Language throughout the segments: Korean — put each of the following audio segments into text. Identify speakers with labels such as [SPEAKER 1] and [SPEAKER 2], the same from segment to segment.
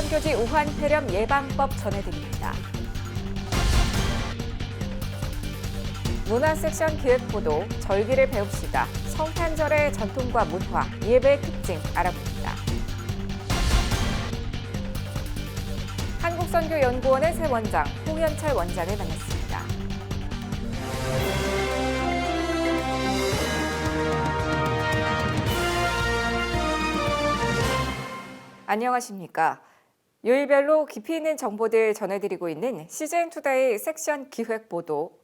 [SPEAKER 1] 선교지 우한 폐렴 예방법 전해드립니다. 문화 섹션 기획보도 절기를 배웁시다. 성탄절의 전통과 문화, 예배의 특징 알아봅니다. 한국선교연구원의 새 원장 홍현철 원장을 만났습니다. 안녕하십니까. 요일별로 깊이 있는 정보들 전해드리고 있는 CJN투데이 섹션 기획보도.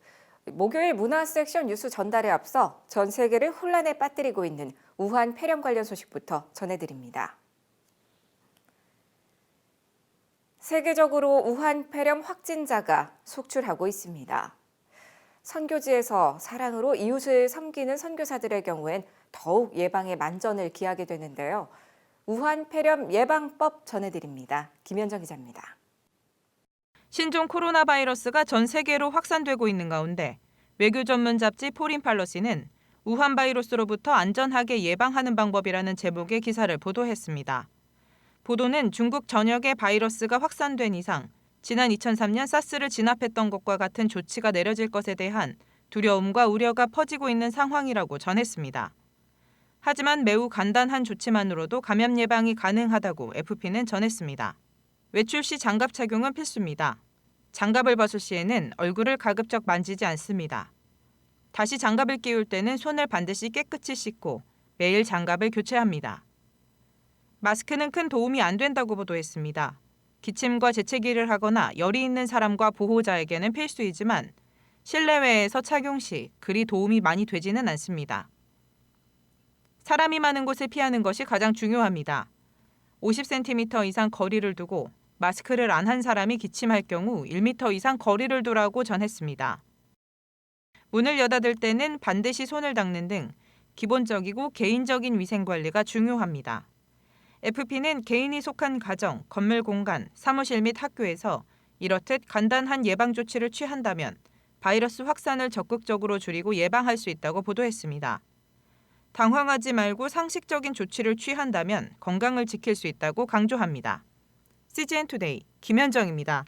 [SPEAKER 1] 목요일 문화 섹션 뉴스 전달에 앞서 전 세계를 혼란에 빠뜨리고 있는 우한 폐렴 관련 소식부터 전해드립니다. 세계적으로 우한 폐렴 확진자가 속출하고 있습니다. 선교지에서 사랑으로 이웃을 섬기는 선교사들의 경우엔 더욱 예방에 만전을 기하게 되는데요. 우한 폐렴 예방법 전해드립니다. 김현정 기자입니다.
[SPEAKER 2] 신종 코로나 바이러스가 전 세계로 확산되고 있는 가운데 외교 전문 잡지 포린팔러시는 우한 바이러스로부터 안전하게 예방하는 방법이라는 제목의 기사를 보도했습니다. 보도는 중국 전역에 바이러스가 확산된 이상 지난 2003년 사스를 진압했던 것과 같은 조치가 내려질 것에 대한 두려움과 우려가 퍼지고 있는 상황이라고 전했습니다. 하지만 매우 간단한 조치만으로도 감염 예방이 가능하다고 FP는 전했습니다. 외출 시 장갑 착용은 필수입니다. 장갑을 벗을 시에는 얼굴을 가급적 만지지 않습니다. 다시 장갑을 끼울 때는 손을 반드시 깨끗이 씻고 매일 장갑을 교체합니다. 마스크는 큰 도움이 안 된다고 보도했습니다. 기침과 재채기를 하거나 열이 있는 사람과 보호자에게는 필수이지만 실내외에서 착용 시 그리 도움이 많이 되지는 않습니다. 사람이 많은 곳을 피하는 것이 가장 중요합니다. 50cm 이상 거리를 두고 마스크를 안 한 사람이 기침할 경우 1m 이상 거리를 두라고 전했습니다. 문을 여닫을 때는 반드시 손을 닦는 등 기본적이고 개인적인 위생관리가 중요합니다. FP는 개인이 속한 가정, 건물 공간, 사무실 및 학교에서 이렇듯 간단한 예방 조치를 취한다면 바이러스 확산을 적극적으로 줄이고 예방할 수 있다고 보도했습니다. 당황하지 말고 상식적인 조치를 취한다면 건강을 지킬 수 있다고 강조합니다. CJN투데이 김현정입니다.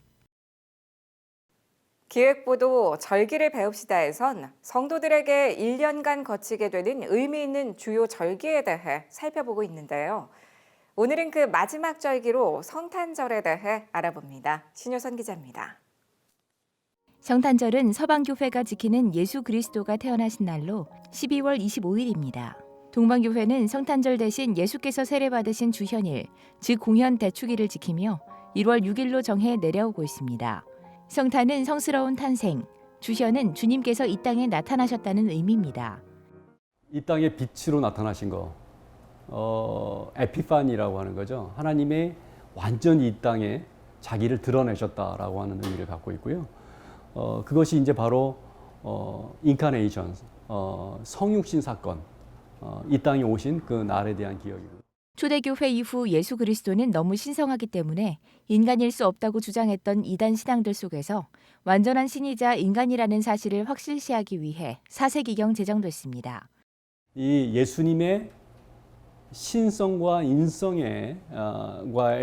[SPEAKER 1] 기획보도 절기를 배웁시다에선 성도들에게 1년간 거치게 되는 의미 있는 주요 절기에 대해 살펴보고 있는데요. 오늘은 그 마지막 절기로 성탄절에 대해 알아봅니다. 신효선 기자입니다.
[SPEAKER 3] 성탄절은 서방교회가 지키는 예수 그리스도가 태어나신 날로 12월 25일입니다. 동방교회는 성탄절 대신 예수께서 세례받으신 주현일, 즉 공현 대축일을 지키며 1월 6일로 정해 내려오고 있습니다. 성탄은 성스러운 탄생, 주현은 주님께서 이 땅에 나타나셨다는 의미입니다.
[SPEAKER 4] 이 땅에 빛으로 나타나신 거, 에피파니라고 하는 거죠. 하나님의 완전히 이 땅에 자기를 드러내셨다라고 하는 의미를 갖고 있고요. 그것이 이제 바로 인카네이션, 성육신 사건, 이 땅에 오신 그 날에 대한 기억이고.
[SPEAKER 3] 초대교회 이후 예수 그리스도는 너무 신성하기 때문에 인간일 수 없다고 주장했던 이단 신앙들 속에서 완전한 신이자 인간이라는 사실을 확실시하기 위해 사세기경 제정됐습니다.
[SPEAKER 4] 이 예수님의 신성과 인성에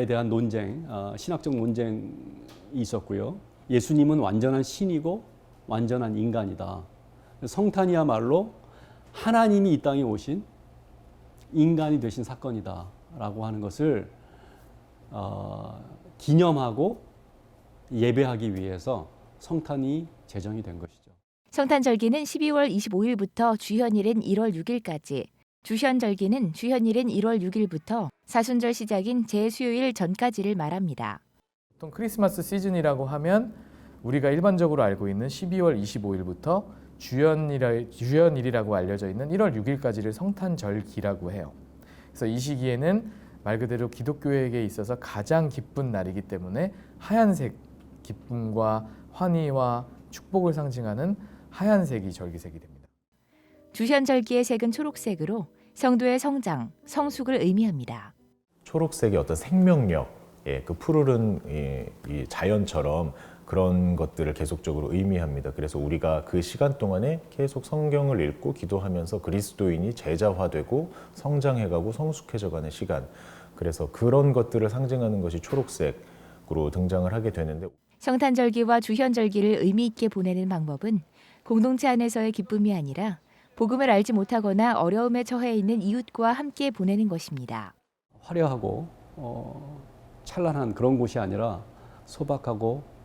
[SPEAKER 4] 대한 논쟁, 신학적 논쟁이 있었고요. 예수님은 완전한 신이고 완전한 인간이다. 성탄이야말로 하나님이 이 땅에 오신 인간이 되신 사건이다라고 하는 것을 기념하고 예배하기 위해서 성탄이 제정이 된 것이죠.
[SPEAKER 3] 성탄절기는 12월 25일부터 주현일인 1월 6일까지, 주현절기는 주현일인 1월 6일부터 사순절 시작인 제수요일 전까지를 말합니다.
[SPEAKER 5] 보통 크리스마스 시즌이라고 하면 우리가 일반적으로 알고 있는 12월 25일부터 주현일이라고 알려져 있는 1월 6일까지를 성탄절기라고 해요. 그래서 이 시기에는 말 그대로 기독교에게 있어서 가장 기쁜 날이기 때문에 하얀색, 기쁨과 환희와 축복을 상징하는 하얀색이 절기색이 됩니다.
[SPEAKER 3] 주현절기의 색은 초록색으로 성도의 성장, 성숙을 의미합니다.
[SPEAKER 6] 초록색의 어떤 생명력, 그 푸르른 이 자연처럼 그런 것들을 계속적으로 의미합니다. 그래서 우리가 그 시간 동안에 계속 성경을 읽고 기도하면서 그리스도인이 제자화되고 성장해가고 성숙해져가는 시간. 그래서 그런 것들을 상징하는 것이 초록색으로 등장을 하게 되는데,
[SPEAKER 3] 성탄절기와 주현절기를 의미 있게 보내는 방법은 공동체 안에서의 기쁨이 아니라 복음을 알지 못하거나 어려움에 처해 있는 이웃과 함께 보내는 것입니다.
[SPEAKER 4] 화려하고 찬란한 그런 곳이 아니라 소박하고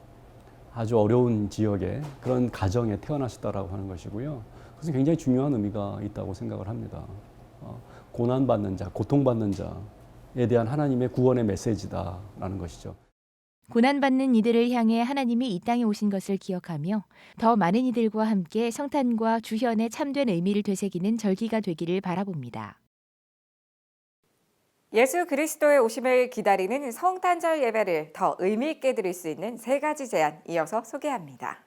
[SPEAKER 4] 아주 어려운 지역의 그런 가정에 태어나셨다라고 하는 것이고요. 그것은 굉장히 중요한 의미가 있다고 생각을 합니다. 고난받는 자, 고통받는 자에 대한 하나님의 구원의 메시지다라는 것이죠.
[SPEAKER 3] 고난받는 이들을 향해 하나님이 이 땅에 오신 것을 기억하며 더 많은 이들과 함께 성탄과 주현의 참된 의미를 되새기는 절기가 되기를 바라봅니다.
[SPEAKER 1] 예수 그리스도의 오심을 기다리는 성탄절 예배를 더 의미 있게 드릴 수 있는 3가지 제안 이어서 소개합니다.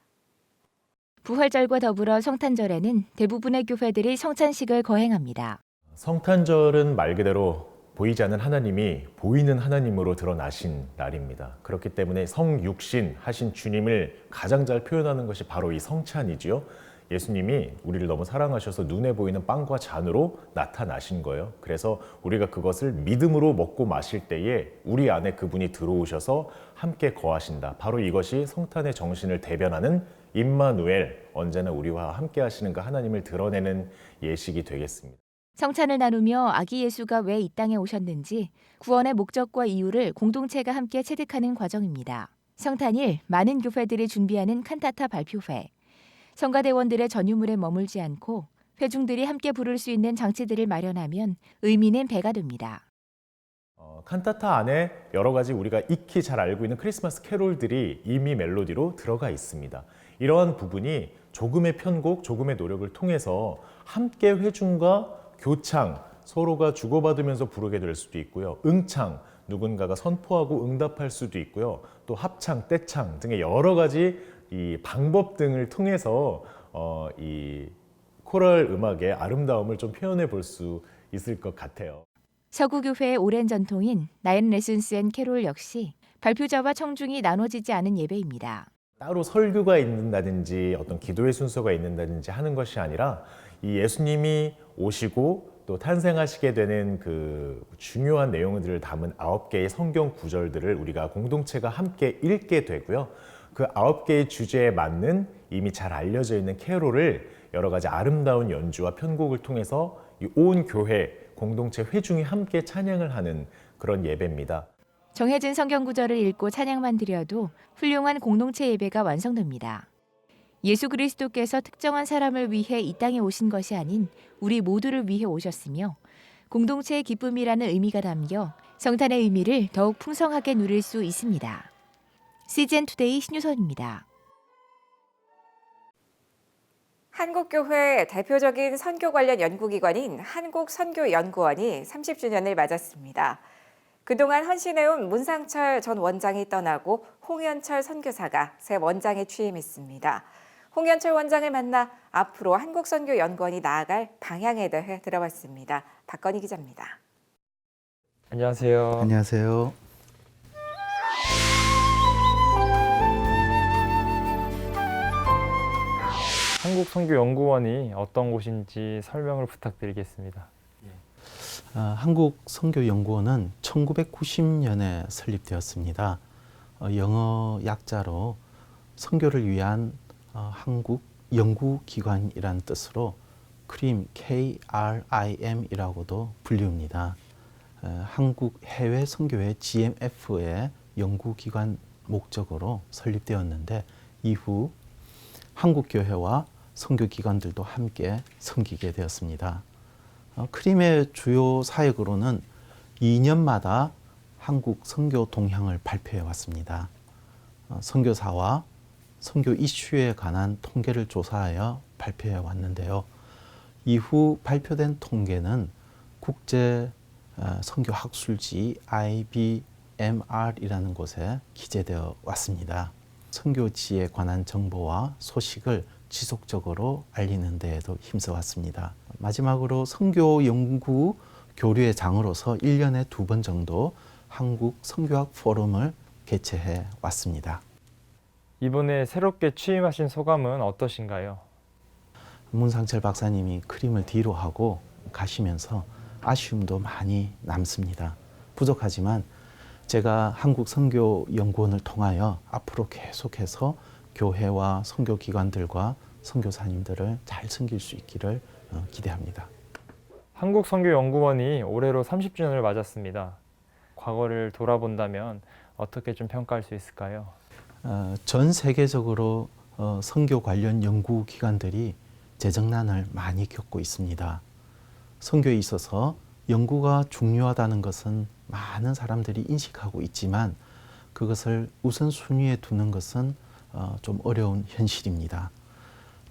[SPEAKER 3] 부활절과 더불어 성탄절에는 대부분의 교회들이 성찬식을 거행합니다.
[SPEAKER 6] 성탄절은 말 그대로 보이지 않는 하나님이 보이는 하나님으로 드러나신 날입니다. 그렇기 때문에 성육신 하신 주님을 가장 잘 표현하는 것이 바로 이 성찬이지요. 예수님이 우리를 너무 사랑하셔서 눈에 보이는 빵과 잔으로 나타나신 거예요. 그래서 우리가 그것을 믿음으로 먹고 마실 때에 우리 안에 그분이 들어오셔서 함께 거하신다. 바로 이것이 성탄의 정신을 대변하는 임마누엘, 언제나 우리와 함께 하시는 그 하나님을 드러내는 예식이 되겠습니다.
[SPEAKER 3] 성찬을 나누며 아기 예수가 왜 이 땅에 오셨는지 구원의 목적과 이유를 공동체가 함께 체득하는 과정입니다. 성탄일 많은 교회들이 준비하는 칸타타 발표회. 성가대원들의 전유물에 머물지 않고 회중들이 함께 부를 수 있는 장치들을 마련하면 의미는 배가 됩니다.
[SPEAKER 6] 칸타타 안에 여러 가지 우리가 익히 잘 알고 있는 크리스마스 캐롤들이 이미 멜로디로 들어가 있습니다. 이러한 부분이 조금의 편곡, 조금의 노력을 통해서 함께 회중과 교창, 서로가 주고받으면서 부르게 될 수도 있고요. 응창, 누군가가 선포하고 응답할 수도 있고요. 또 합창, 떼창 등의 여러 가지 이 방법 등을 통해서 이 코럴 음악의 아름다움을 좀 표현해 볼 수 있을 것 같아요.
[SPEAKER 3] 서구교회의 오랜 전통인 나인 레슨스 앤 캐롤 역시 발표자와 청중이 나눠지지 않은 예배입니다.
[SPEAKER 6] 따로 설교가 있는다든지 어떤 기도의 순서가 있는다든지 하는 것이 아니라 이 예수님이 오시고 또 탄생하시게 되는 그 중요한 내용들을 담은 9개의 성경 구절들을 우리가 공동체가 함께 읽게 되고요. 그 9개의 주제에 맞는 이미 잘 알려져 있는 캐롤을 여러 가지 아름다운 연주와 편곡을 통해서 이 온 교회, 공동체 회중이 함께 찬양을 하는 그런 예배입니다.
[SPEAKER 3] 정해진 성경 구절을 읽고 찬양만 드려도 훌륭한 공동체 예배가 완성됩니다. 예수 그리스도께서 특정한 사람을 위해 이 땅에 오신 것이 아닌 우리 모두를 위해 오셨으며 공동체의 기쁨이라는 의미가 담겨 성탄의 의미를 더욱 풍성하게 누릴 수 있습니다. CGN투데이 신유선입니다.
[SPEAKER 1] 한국교회 대표적인 선교 관련 연구기관인 한국선교연구원이 30주년을 맞았습니다. 그동안 헌신해온 문상철 전 원장이 떠나고 홍현철 선교사가 새 원장에 취임했습니다. 홍현철 원장을 만나 앞으로 한국선교연구원이 나아갈 방향에 대해 들어봤습니다. 박건희 기자입니다.
[SPEAKER 7] 안녕하세요.
[SPEAKER 8] 안녕하세요.
[SPEAKER 7] 한국선교연구원이 어떤 곳인지 설명을 부탁드리겠습니다.
[SPEAKER 8] 한국선교연구원은 1990년에 설립되었습니다. 영어 약자로 선교를 위한 한국 연구기관이라는 뜻으로 KRIM이라고도 불리웁니다. 한국 해외 선교회 GMF의 연구기관 목적으로 설립되었는데 이후 한국교회와 선교기관들도 함께 섬기게 되었습니다. 크림의 주요 사역으로는 2년마다 한국 선교 동향을 발표해 왔습니다. 선교사와 선교 이슈에 관한 통계를 조사하여 발표해 왔는데요. 이후 발표된 통계는 국제 선교 학술지 IBMR이라는 곳에 기재되어 왔습니다. 선교지에 관한 정보와 소식을 지속적으로 알리는 데에도 힘써왔습니다. 마지막으로 선교 연구 교류의 장으로서 1년에 2번 정도 한국 선교학 포럼을 개최해 왔습니다.
[SPEAKER 7] 이번에 새롭게 취임하신 소감은 어떠신가요?
[SPEAKER 8] 문상철 박사님이 크림을 뒤로 하고 가시면서 아쉬움도 많이 남습니다. 부족하지만 제가 한국선교연구원을 통하여 앞으로 계속해서 교회와 선교기관들과 선교사님들을 잘 섬길 수 있기를 기대합니다.
[SPEAKER 7] 한국선교연구원이 올해로 30주년을 맞았습니다. 과거를 돌아본다면 어떻게 좀 평가할 수 있을까요?
[SPEAKER 8] 전 세계적으로 선교 관련 연구기관들이 재정난을 많이 겪고 있습니다. 선교에 있어서 연구가 중요하다는 것은 많은 사람들이 인식하고 있지만 그것을 우선순위에 두는 것은 좀 어려운 현실입니다.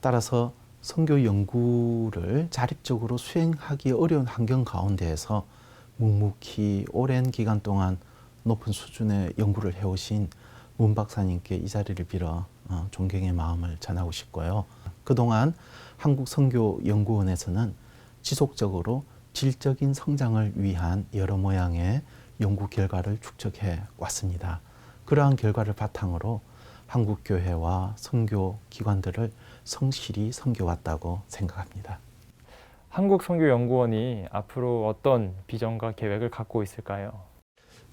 [SPEAKER 8] 따라서 선교 연구를 자립적으로 수행하기 어려운 환경 가운데에서 묵묵히 오랜 기간 동안 높은 수준의 연구를 해오신 문 박사님께 이 자리를 빌어 존경의 마음을 전하고 싶고요. 그동안 한국선교연구원에서는 지속적으로 질적인 성장을 위한 여러 모양의 연구 결과를 축적해 왔습니다. 그러한 결과를 바탕으로 한국교회와 선교기관들을 성실히 섬겨왔다고 생각합니다.
[SPEAKER 7] 한국선교연구원이 앞으로 어떤 비전과 계획을 갖고 있을까요?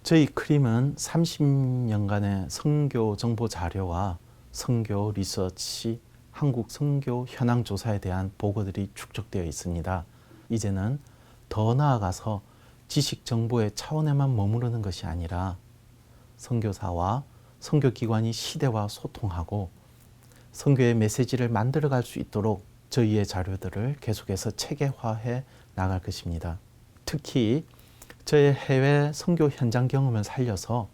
[SPEAKER 8] 저희 크림은 30년간의 선교 정보 자료와 선교 리서치, 한국 선교 현황 조사에 대한 보고들이 축적되어 있습니다. 이제는 더 나아가서 지식 정보의 차원에만 머무르는 것이 아니라 선교사와 선교기관이 시대와 소통하고 선교의 메시지를 만들어갈 수 있도록 저희의 자료들을 계속해서 체계화해 나갈 것입니다. 특히 저의 해외 선교 현장 경험을 살려서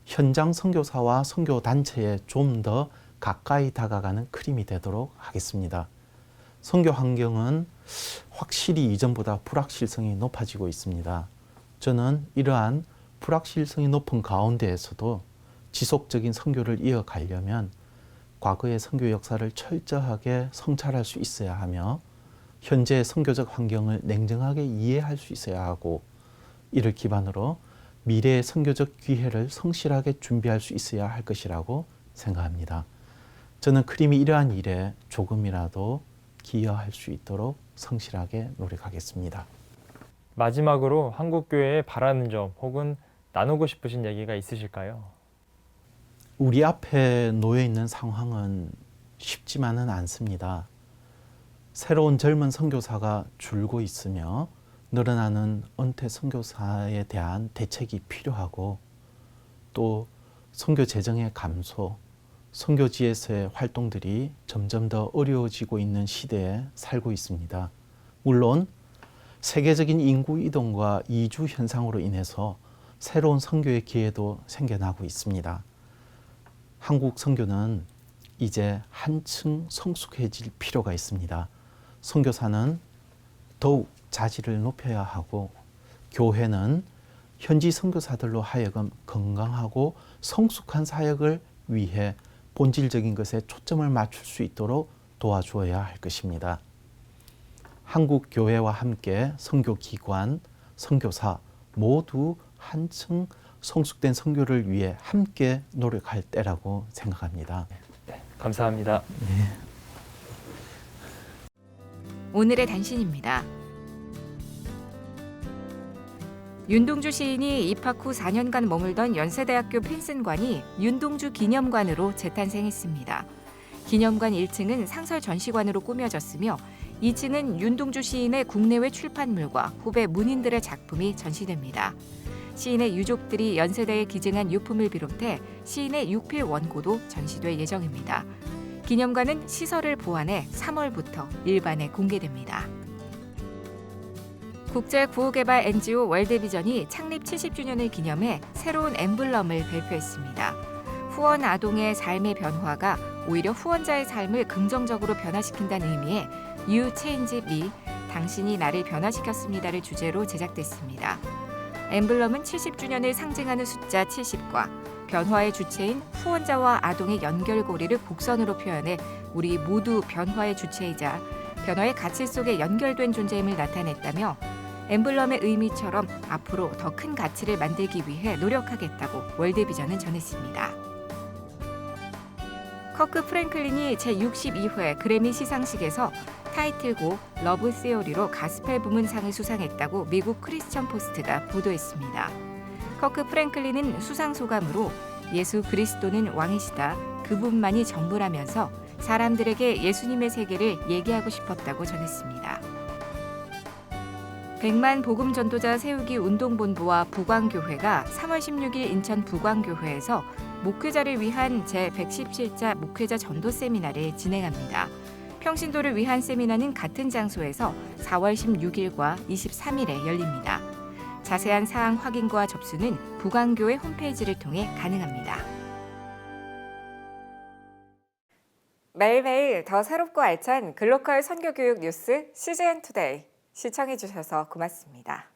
[SPEAKER 8] 현장 선교사와 선교단체에 좀 더 가까이 다가가는 크림이 되도록 하겠습니다. 선교 환경은 확실히 이전보다 불확실성이 높아지고 있습니다. 저는 이러한 불확실성이 높은 가운데에서도 지속적인 선교를 이어가려면 과거의 선교 역사를 철저하게 성찰할 수 있어야 하며 현재의 선교적 환경을 냉정하게 이해할 수 있어야 하고 이를 기반으로 미래의 선교적 기회를 성실하게 준비할 수 있어야 할 것이라고 생각합니다. 저는 크림이 이러한 일에 조금이라도 기여할 수 있도록 성실하게 노력하겠습니다.
[SPEAKER 7] 마지막으로 한국교회에 바라는 점 혹은 나누고 싶으신 얘기가 있으실까요?
[SPEAKER 8] 우리 앞에 놓여 있는 상황은 쉽지만은 않습니다. 새로운 젊은 선교사가 줄고 있으며 늘어나는 은퇴 선교사에 대한 대책이 필요하고 또 선교 재정의 감소, 선교지에서의 활동들이 점점 더 어려워지고 있는 시대에 살고 있습니다. 물론 세계적인 인구 이동과 이주 현상으로 인해서 새로운 선교의 기회도 생겨나고 있습니다. 한국 선교는 이제 한층 성숙해질 필요가 있습니다. 선교사는 더욱 자질을 높여야 하고 교회는 현지 선교사들로 하여금 건강하고 성숙한 사역을 위해 본질적인 것에 초점을 맞출 수 있도록 도와주어야 할 것입니다. 한국 교회와 함께 선교기관, 선교사 모두 한층 성숙된 선교를 위해 함께 노력할 때라고 생각합니다.
[SPEAKER 7] 감사합니다.
[SPEAKER 3] 오늘의 단신입니다. 윤동주 시인이 입학 후 4년간 머물던 연세대학교 펜슨관이 윤동주 기념관으로 재탄생했습니다. 기념관 1층은 상설 전시관으로 꾸며졌으며 2층은 윤동주 시인의 국내외 출판물과 후배 문인들의 작품이 전시됩니다. 시인의 유족들이 연세대에 기증한 유품을 비롯해 시인의 육필 원고도 전시될 예정입니다. 기념관은 시설을 보완해 3월부터 일반에 공개됩니다. 국제구호개발 NGO 월드비전이 창립 70주년을 기념해 새로운 엠블럼을 발표했습니다. 후원 아동의 삶의 변화가 오히려 후원자의 삶을 긍정적으로 변화시킨다는 의미의 You Change Me, 당신이 나를 변화시켰습니다를 주제로 제작됐습니다. 엠블럼은 70주년을 상징하는 숫자 70과 변화의 주체인 후원자와 아동의 연결고리를 곡선으로 표현해 우리 모두 변화의 주체이자 변화의 가치 속에 연결된 존재임을 나타냈다며 엠블럼의 의미처럼 앞으로 더 큰 가치를 만들기 위해 노력하겠다고 월드비전은 전했습니다. 커크 프랭클린이 제62회 그래미 시상식에서 타이틀곡 러브 시오리로 가스펠 부문상을 수상했다고 미국 크리스천 포스트가 보도했습니다. 커크 프랭클린은 수상 소감으로 예수 그리스도는 왕이시다. 그분만이 전부라면서 사람들에게 예수님의 세계를 얘기하고 싶었다고 전했습니다. 100만 복음 전도자 세우기 운동본부와 부광교회가 3월 16일 인천 부광교회에서 목회자를 위한 제117자 목회자 전도 세미나를 진행합니다. 평신도를 위한 세미나는 같은 장소에서 4월 16일과 23일에 열립니다. 자세한 사항 확인과 접수는 부광교회 홈페이지를 통해 가능합니다.
[SPEAKER 1] 매일매일 더 새롭고 알찬 글로컬 선교교육 뉴스 CGN 투데이 시청해 주셔서 고맙습니다.